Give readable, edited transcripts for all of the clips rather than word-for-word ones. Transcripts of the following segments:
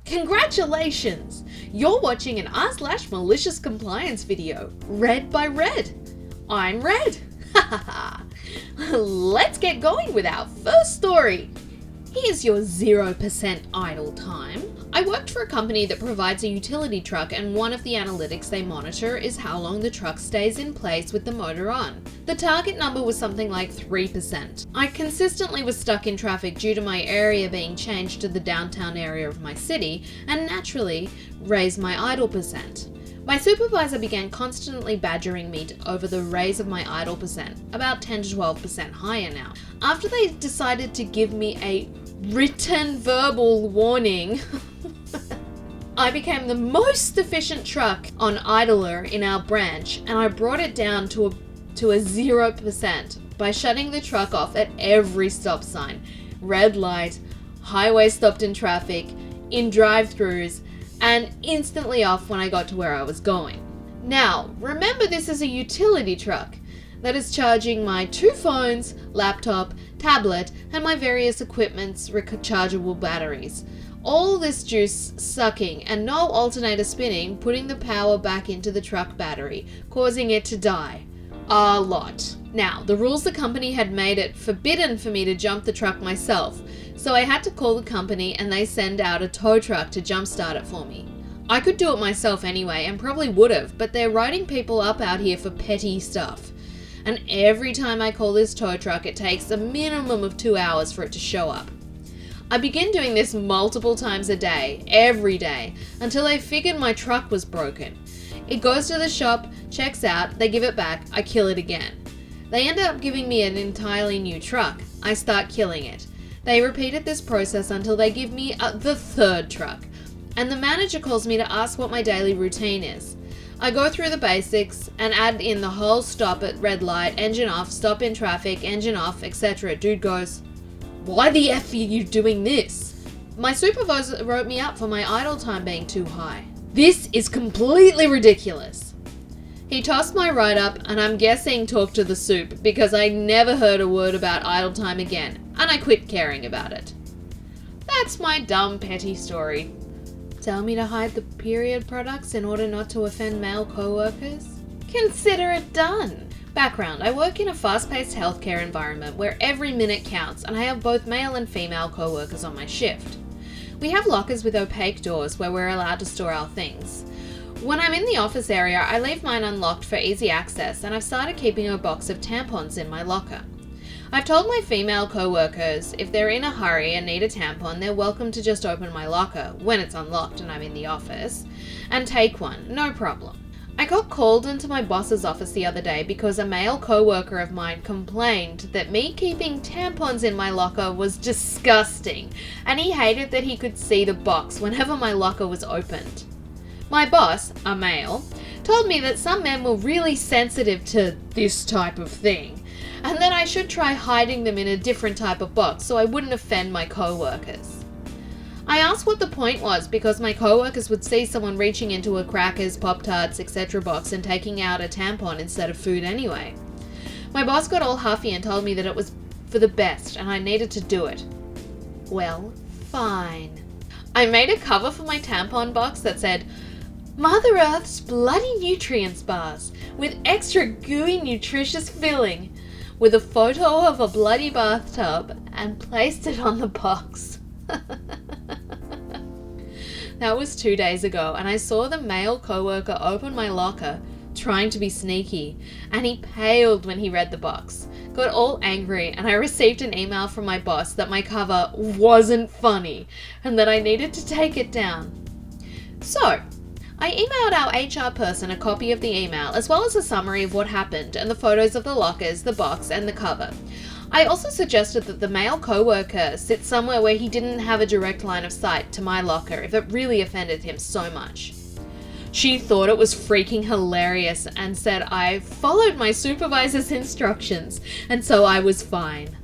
Congratulations! You're watching an r/MaliciousCompliance video, read by Red. I'm Red. Let's get going with our first story. Here's your 0% idle time. I worked for a company that provides a utility truck, and one of the analytics they monitor is how long the truck stays in place with the motor on. The target number was something like 3%. I consistently was stuck in traffic due to my area being changed to the downtown area of my city, and naturally raised my idle percent. My supervisor began constantly badgering me over the raise of my idle percent, about 10 to 12% higher now. After they decided to give me a written verbal warning, I became the most efficient truck on idler in our branch, and I brought it down to a 0% by shutting the truck off at every stop sign, red light, highway stopped in traffic, in drive-thrus, and instantly off when I got to where I was going. Now, remember, this is a utility truck that is charging my 2 phones, laptop, tablet, and my various equipment's rechargeable batteries. All this juice sucking and no alternator spinning, putting the power back into the truck battery, causing it to die. A lot. Now, the rules the company had made it forbidden for me to jump the truck myself, so I had to call the company and they send out a tow truck to jumpstart it for me. I could do it myself anyway, and probably would have, but they're writing people up out here for petty stuff. And every time I call this tow truck, it takes a minimum of 2 hours for it to show up. I begin doing this multiple times a day, every day, until they figured my truck was broken. It goes to the shop, checks out, they give it back, I kill it again. They end up giving me an entirely new truck. I start killing it. They repeated this process until they give me the 3rd truck. And the manager calls me to ask what my daily routine is. I go through the basics and add in the whole stop at red light, engine off, stop in traffic, engine off, etc. Dude goes, "Why the F are you doing this?" My supervisor wrote me up for my idle time being too high. This is completely ridiculous. He tossed my write-up, and I'm guessing talked to the soup, because I never heard a word about idle time again, and I quit caring about it. That's my dumb petty story. Tell me to hide the period products in order not to offend male co-workers? Consider it done. Background: I work in a fast-paced healthcare environment where every minute counts, and I have both male and female co-workers on my shift. We have lockers with opaque doors where we're allowed to store our things. When I'm in the office area, I leave mine unlocked for easy access, and I've started keeping a box of tampons in my locker. I've told my female co-workers if they're in a hurry and need a tampon, they're welcome to just open my locker when it's unlocked and I'm in the office and take one, no problem. I got called into my boss's office the other day because a male co-worker of mine complained that me keeping tampons in my locker was disgusting, and he hated that he could see the box whenever my locker was opened. My boss, a male, told me that some men were really sensitive to this type of thing, and that I should try hiding them in a different type of box so I wouldn't offend my co-workers. I asked what the point was, because my co-workers would see someone reaching into a crackers, Pop-Tarts, etc. box and taking out a tampon instead of food anyway. My boss got all huffy and told me that it was for the best and I needed to do it. Well, fine. I made a cover for my tampon box that said, "Mother Earth's Bloody Nutrients Bars with extra gooey nutritious filling," with a photo of a bloody bathtub, and placed it on the box. That was 2 days ago, and I saw the male co-worker open my locker, trying to be sneaky, and he paled when he read the box, got all angry, and I received an email from my boss that my cover wasn't funny, and that I needed to take it down. So, I emailed our HR person a copy of the email, as well as a summary of what happened and the photos of the lockers, the box, and the cover. I also suggested that the male co-worker sit somewhere where he didn't have a direct line of sight to my locker if it really offended him so much. She thought it was freaking hilarious and said I followed my supervisor's instructions, and so I was fine.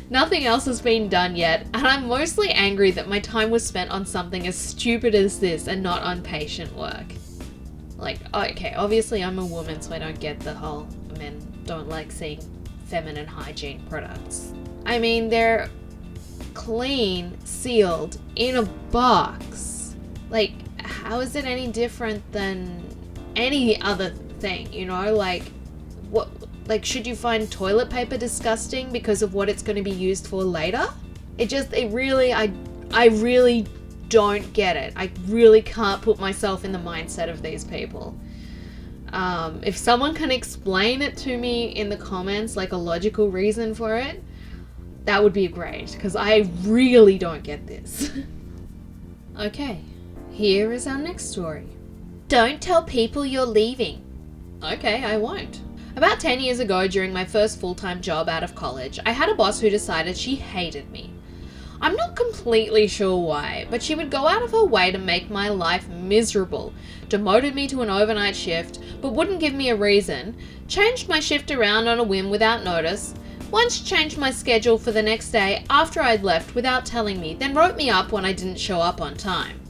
Nothing else has been done yet, and I'm mostly angry that my time was spent on something as stupid as this and not on patient work. Like, okay, obviously I'm a woman, so I don't get the whole men don't like seeing feminine hygiene products. I mean, they're clean, sealed, in a box. Like, how is it any different than any other thing, you know? Like, what, like, should you find toilet paper disgusting because of what it's going to be used for later? I really don't get it. I really can't put myself in the mindset of these people. If someone can explain it to me in the comments, like a logical reason for it, that would be great, because I really don't get this. Okay, here is our next story. Don't tell people you're leaving. Okay, I won't. About 10 years ago, during my first full-time job out of college, I had a boss who decided she hated me. I'm not completely sure why, but she would go out of her way to make my life miserable, demoted me to an overnight shift, but wouldn't give me a reason, changed my shift around on a whim without notice, once changed my schedule for the next day after I'd left without telling me, then wrote me up when I didn't show up on time.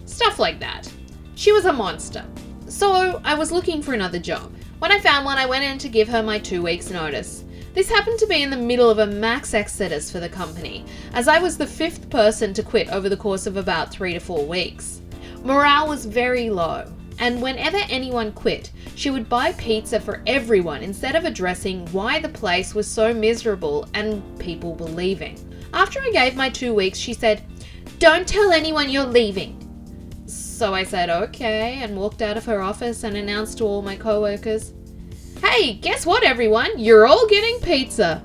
Stuff like that. She was a monster. So I was looking for another job. When I found one, I went in to give her my 2 weeks notice. This happened to be in the middle of a max exodus for the company, as I was the 5th person to quit over the course of about 3 to 4 weeks. Morale was very low, and whenever anyone quit, she would buy pizza for everyone instead of addressing why the place was so miserable and people were leaving. After I gave my 2 weeks, she said, "Don't tell anyone you're leaving." So I said okay and walked out of her office and announced to all my co-workers, "Hey, guess what everyone? You're all getting pizza."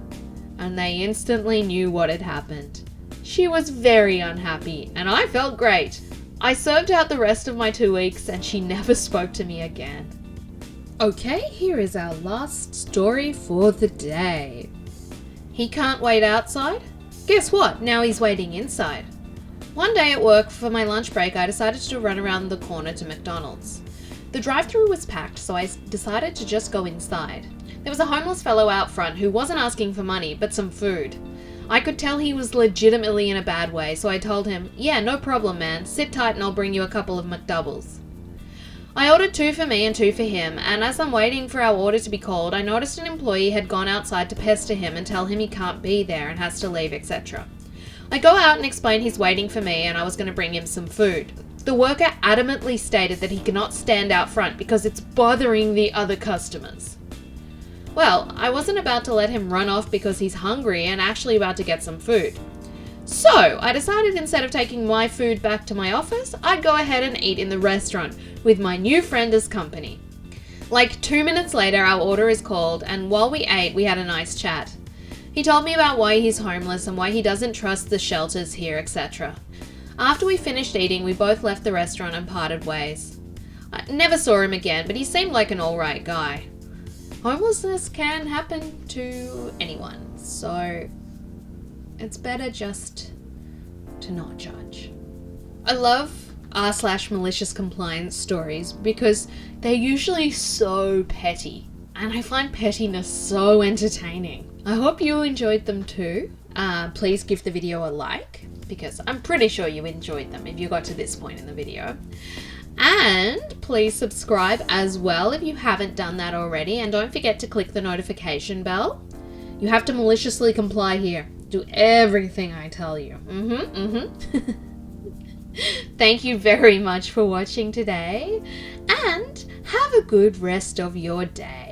And they instantly knew what had happened. She was very unhappy and I felt great. I served out the rest of my 2 weeks and she never spoke to me again. Okay, here is our last story for the day. He can't wait outside? Guess what? Now he's waiting inside. One day at work for my lunch break, I decided to run around the corner to McDonald's. The drive-thru was packed, so I decided to just go inside. There was a homeless fellow out front who wasn't asking for money, but some food. I could tell he was legitimately in a bad way, so I told him, "Yeah, no problem, man. Sit tight and I'll bring you a couple of McDoubles." I ordered 2 for me and 2 for him, and as I'm waiting for our order to be called, I noticed an employee had gone outside to pester him and tell him he can't be there and has to leave, etc. I go out and explain he's waiting for me and I was going to bring him some food. The worker adamantly stated that he cannot stand out front because it's bothering the other customers. Well, I wasn't about to let him run off because he's hungry and actually about to get some food. So I decided instead of taking my food back to my office, I'd go ahead and eat in the restaurant with my new friend as company. Like 2 minutes later, our order is called, and while we ate, we had a nice chat. He told me about why he's homeless and why he doesn't trust the shelters here, etc. After we finished eating, we both left the restaurant and parted ways. I never saw him again, but he seemed like an alright guy. Homelessness can happen to anyone, so it's better just to not judge. I love r/MaliciousCompliance stories because they're usually so petty, and I find pettiness so entertaining. I hope you enjoyed them too. Please give the video a like, because I'm pretty sure you enjoyed them if you got to this point in the video. And please subscribe as well if you haven't done that already, and don't forget to click the notification bell. You have to maliciously comply here. Do everything I tell you. Thank you very much for watching today, and have a good rest of your day.